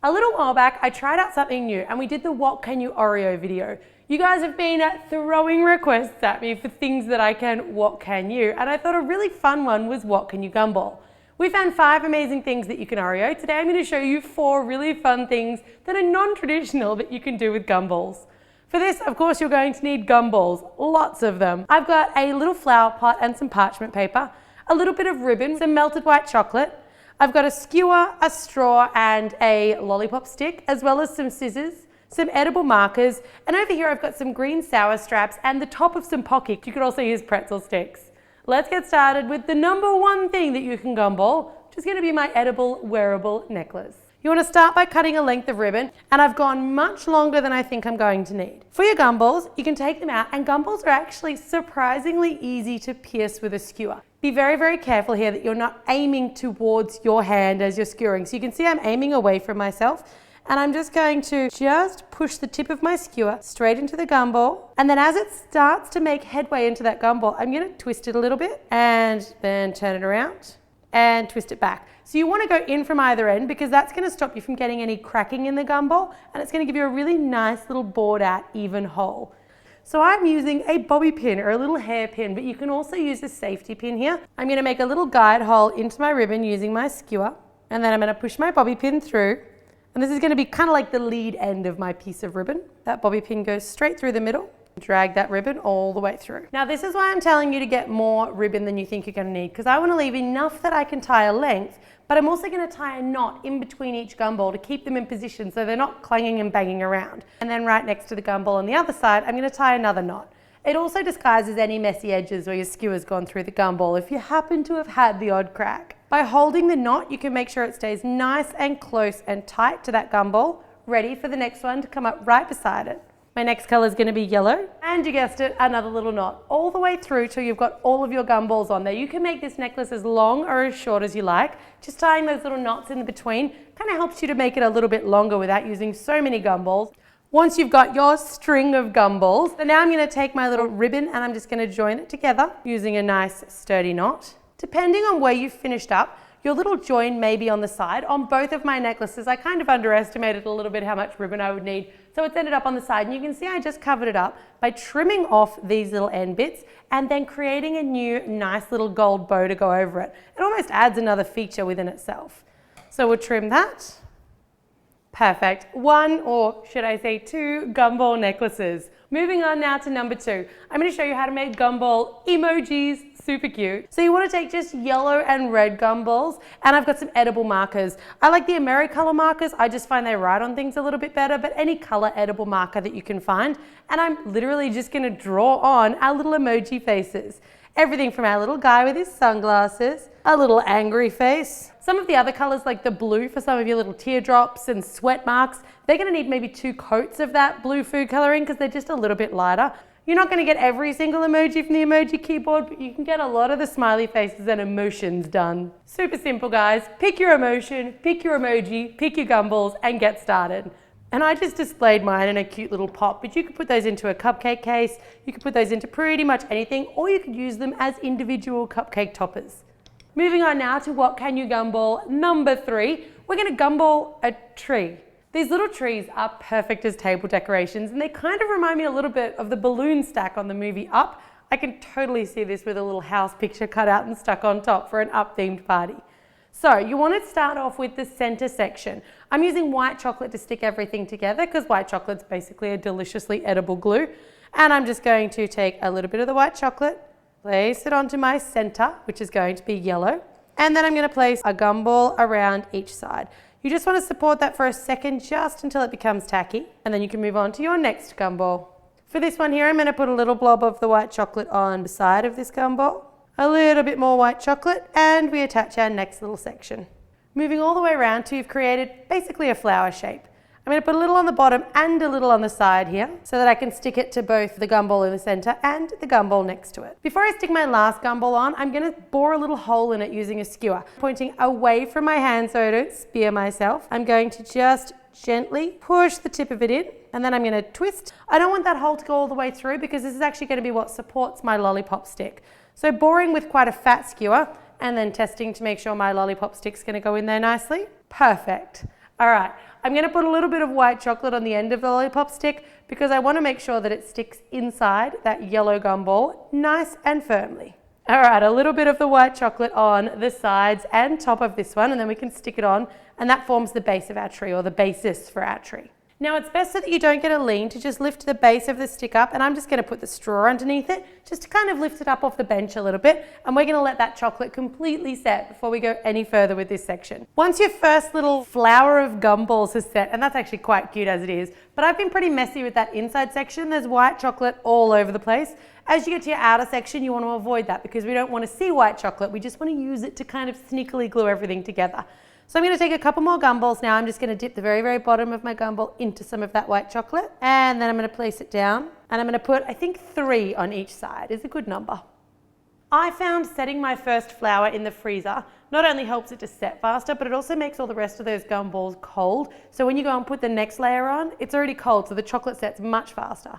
A little while back, I tried out something new and we did the What Can You Oreo video. You guys have been throwing requests at me for things that I can What Can You, and I thought a really fun one was What Can You Gumball. We found 5 amazing things that you can Oreo. Today I'm going to show you 4 really fun things that are non-traditional that you can do with Gumballs. For this, of course, you're going to need Gumballs, lots of them. I've got a little flower pot and some parchment paper, a little bit of ribbon, some melted white chocolate. I've got a skewer, a straw and a lollipop stick, as well as some scissors, some edible markers, and over here I've got some green sour straps and the top of some Pocky. You could also use pretzel sticks. Let's get started with the number 1 thing that you can gumball, which is going to be my edible wearable necklace. You want to start by cutting a length of ribbon, and I've gone much longer than I think I'm going to need. For your gumballs, you can take them out, and gumballs are actually surprisingly easy to pierce with a skewer. Be very, very careful here that you're not aiming towards your hand as you're skewering. So you can see I'm aiming away from myself, and I'm just going to push the tip of my skewer straight into the gumball. And then as it starts to make headway into that gumball, I'm going to twist it a little bit and then turn it around and twist it back. So you want to go in from either end because that's going to stop you from getting any cracking in the gumball, and it's going to give you a really nice little bored out even hole. So I'm using a bobby pin or a little hair pin, but you can also use a safety pin here. I'm going to make a little guide hole into my ribbon using my skewer, and then I'm going to push my bobby pin through, and this is going to be kind of like the lead end of my piece of ribbon. That bobby pin goes straight through the middle. Drag that ribbon all the way through. Now this is why I'm telling you to get more ribbon than you think you're going to need, because I want to leave enough that I can tie a length, but I'm also going to tie a knot in between each gumball to keep them in position so they're not clanging and banging around. And then right next to the gumball on the other side, I'm going to tie another knot. It also disguises any messy edges where your skewer's gone through the gumball if you happen to have had the odd crack. By holding the knot, you can make sure it stays nice and close and tight to that gumball, ready for the next one to come up right beside it. My next color is going to be yellow, and you guessed it, another little knot all the way through till you've got all of your gumballs on there. You can make this necklace as long or as short as you like. Just tying those little knots in between kind of helps you to make it a little bit longer without using so many gumballs. Once you've got your string of gumballs, so now I'm going to take my little ribbon and I'm just going to join it together using a nice sturdy knot. Depending on where you've finished up, your little join may be on the side. On both of my necklaces, I kind of underestimated a little bit how much ribbon I would need. So it's ended up on the side, and you can see I just covered it up by trimming off these little end bits and then creating a new nice little gold bow to go over it. It almost adds another feature within itself. So we'll trim that. Perfect. 1, or should I say 2, Gumball necklaces. Moving on now to number 2. I'm going to show you how to make Gumball emojis. Super cute. So you want to take just yellow and red gumballs, and I've got some edible markers. I like the AmeriColor markers. I just find they write on things a little bit better, but any color edible marker that you can find. And I'm literally just going to draw on our little emoji faces. Everything from our little guy with his sunglasses, a little angry face. Some of the other colors like the blue for some of your little teardrops and sweat marks, they're going to need maybe 2 coats of that blue food coloring because they're just a little bit lighter. You're not going to get every single emoji from the emoji keyboard, but you can get a lot of the smiley faces and emotions done. Super simple, guys. Pick your emotion, pick your emoji, pick your gumballs, and get started. And I just displayed mine in a cute little pot, but you could put those into a cupcake case, you could put those into pretty much anything, or you could use them as individual cupcake toppers. Moving on now to What Can You Gumball number 3. We're going to gumball a tree. These little trees are perfect as table decorations, and they kind of remind me a little bit of the balloon stack on the movie Up. I can totally see this with a little house picture cut out and stuck on top for an Up-themed party. So you want to start off with the center section. I'm using white chocolate to stick everything together because white chocolate's basically a deliciously edible glue. And I'm just going to take a little bit of the white chocolate, place it onto my center, which is going to be yellow. And then I'm going to place a gumball around each side. You just want to support that for a second just until it becomes tacky, and then you can move on to your next gumball. For this one here, I'm going to put a little blob of the white chocolate on the side of this gumball, a little bit more white chocolate, and we attach our next little section. Moving all the way around till you've created basically a flower shape. I'm going to put a little on the bottom and a little on the side here so that I can stick it to both the gumball in the center and the gumball next to it. Before I stick my last gumball on, I'm going to bore a little hole in it using a skewer. Pointing away from my hand so I don't spear myself, I'm going to just gently push the tip of it in, and then I'm going to twist. I don't want that hole to go all the way through because this is actually going to be what supports my lollipop stick. So boring with quite a fat skewer and then testing to make sure my lollipop stick's going to go in there nicely. Perfect. All right, I'm gonna put a little bit of white chocolate on the end of the lollipop stick because I wanna make sure that it sticks inside that yellow gumball nice and firmly. All right, a little bit of the white chocolate on the sides and top of this one, and then we can stick it on, and that forms the base of our tree, or the basis for our tree. Now it's best so that you don't get a lean to just lift the base of the stick up, and I'm just gonna put the straw underneath it just to kind of lift it up off the bench a little bit, and we're gonna let that chocolate completely set before we go any further with this section. Once your first little flower of gumballs is set, and that's actually quite cute as it is, but I've been pretty messy with that inside section. There's white chocolate all over the place. As you get to your outer section, you want to avoid that because we don't want to see white chocolate. We just want to use it to kind of sneakily glue everything together. So I'm going to take a couple more gumballs now. I'm just going to dip the very, very bottom of my gumball into some of that white chocolate. And then I'm going to place it down. And I'm going to put, I think, 3 on each side is a good number. I found setting my first flower in the freezer not only helps it to set faster, but it also makes all the rest of those gumballs cold. So when you go and put the next layer on, it's already cold, so the chocolate sets much faster.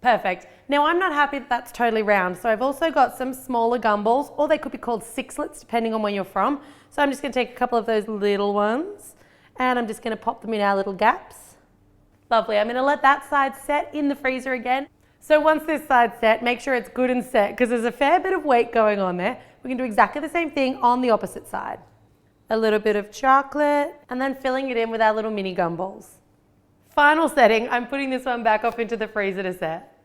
Perfect. Now I'm not happy that that's totally round, so I've also got some smaller gumballs, or they could be called sixlets depending on where you're from. So I'm just going to take a couple of those little ones and I'm just going to pop them in our little gaps. Lovely. I'm going to let that side set in the freezer again. So once this side's set, make sure it's good and set because there's a fair bit of weight going on there. We can do exactly the same thing on the opposite side. A little bit of chocolate and then filling it in with our little mini gumballs. Final setting, I'm putting this one back off into the freezer to set.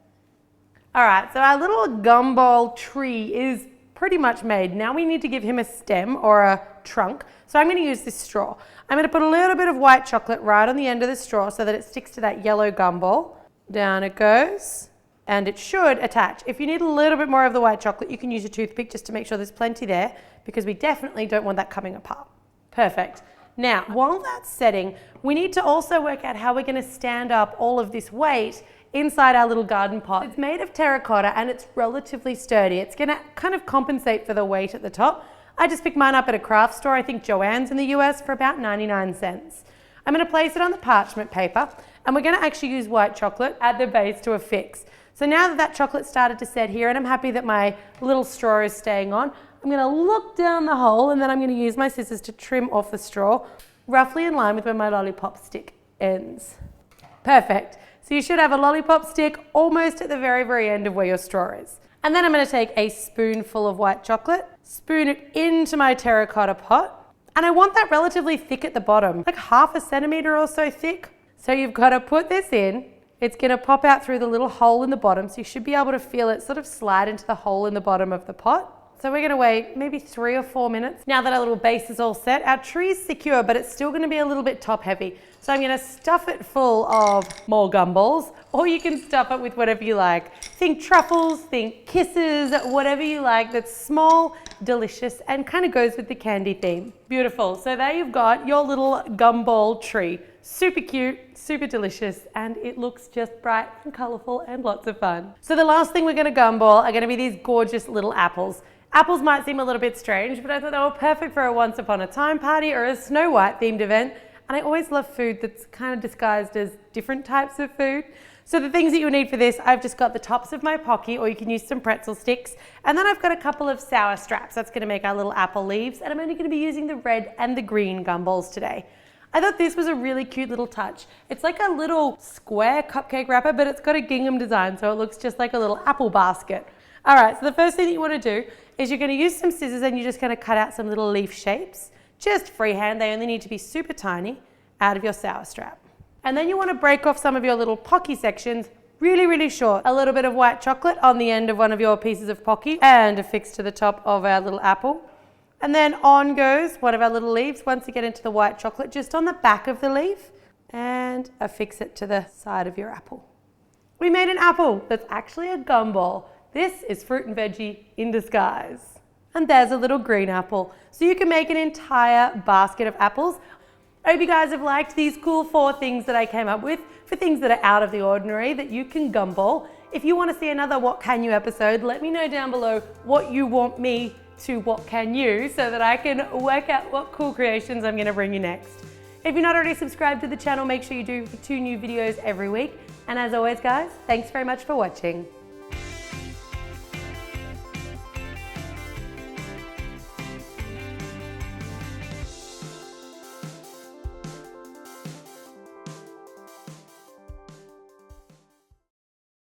All right, so our little gumball tree is pretty much made. Now we need to give him a stem or a trunk. So I'm going to use this straw. I'm going to put a little bit of white chocolate right on the end of the straw so that it sticks to that yellow gumball. Down it goes, and it should attach. If you need a little bit more of the white chocolate, you can use a toothpick just to make sure there's plenty there because we definitely don't want that coming apart. Perfect. Now, while that's setting, we need to also work out how we're going to stand up all of this weight inside our little garden pot. It's made of terracotta and it's relatively sturdy. It's going to kind of compensate for the weight at the top. I just picked mine up at a craft store, I think Joann's in the US, for about 99 cents. I'm going to place it on the parchment paper and we're going to actually use white chocolate at the base to affix. So now that that chocolate started to set here and I'm happy that my little straw is staying on, I'm going to look down the hole and then I'm going to use my scissors to trim off the straw, roughly in line with where my lollipop stick ends. Perfect. So you should have a lollipop stick almost at the very, very end of where your straw is. And then I'm going to take a spoonful of white chocolate, spoon it into my terracotta pot, and I want that relatively thick at the bottom, like 1/2 centimeter or so thick. So you've got to put this in. It's going to pop out through the little hole in the bottom, so you should be able to feel it sort of slide into the hole in the bottom of the pot. So we're going to wait maybe 3 or 4 minutes. Now that our little base is all set, our tree is secure, but it's still going to be a little bit top heavy. So I'm going to stuff it full of more gumballs, or you can stuff it with whatever you like. Think truffles, think kisses, whatever you like that's small, delicious, and kind of goes with the candy theme. Beautiful. So there you've got your little gumball tree. Super cute, super delicious, and it looks just bright and colorful and lots of fun. So the last thing we're going to gumball are going to be these gorgeous little apples. Apples might seem a little bit strange, but I thought they were perfect for a once upon a time party or a Snow White themed event. And I always love food that's kind of disguised as different types of food. So the things that you'll need for this, I've just got the tops of my Pocky, or you can use some pretzel sticks. And then I've got a couple of sour straps. That's going to make our little apple leaves. And I'm only going to be using the red and the green gumballs today. I thought this was a really cute little touch. It's like a little square cupcake wrapper, but it's got a gingham design, so it looks just like a little apple basket. All right, so the first thing that you want to do is you're going to use some scissors and you're just going to cut out some little leaf shapes. Just freehand, they only need to be super tiny, out of your sour strap. And then you want to break off some of your little Pocky sections really, really short. A little bit of white chocolate on the end of one of your pieces of Pocky and affix to the top of our little apple. And then on goes one of our little leaves once you get into the white chocolate, just on the back of the leaf, and affix it to the side of your apple. We made an apple that's actually a gumball. This is fruit and veggie in disguise. And there's a little green apple. So you can make an entire basket of apples. I hope you guys have liked these cool 4 things that I came up with for things that are out of the ordinary that you can gumball. If you want to see another What Can You episode, let me know down below what you want me to What Can You so that I can work out what cool creations I'm going to bring you next. If you're not already subscribed to the channel, make sure you do for 2 new videos every week. And as always, guys, thanks very much for watching.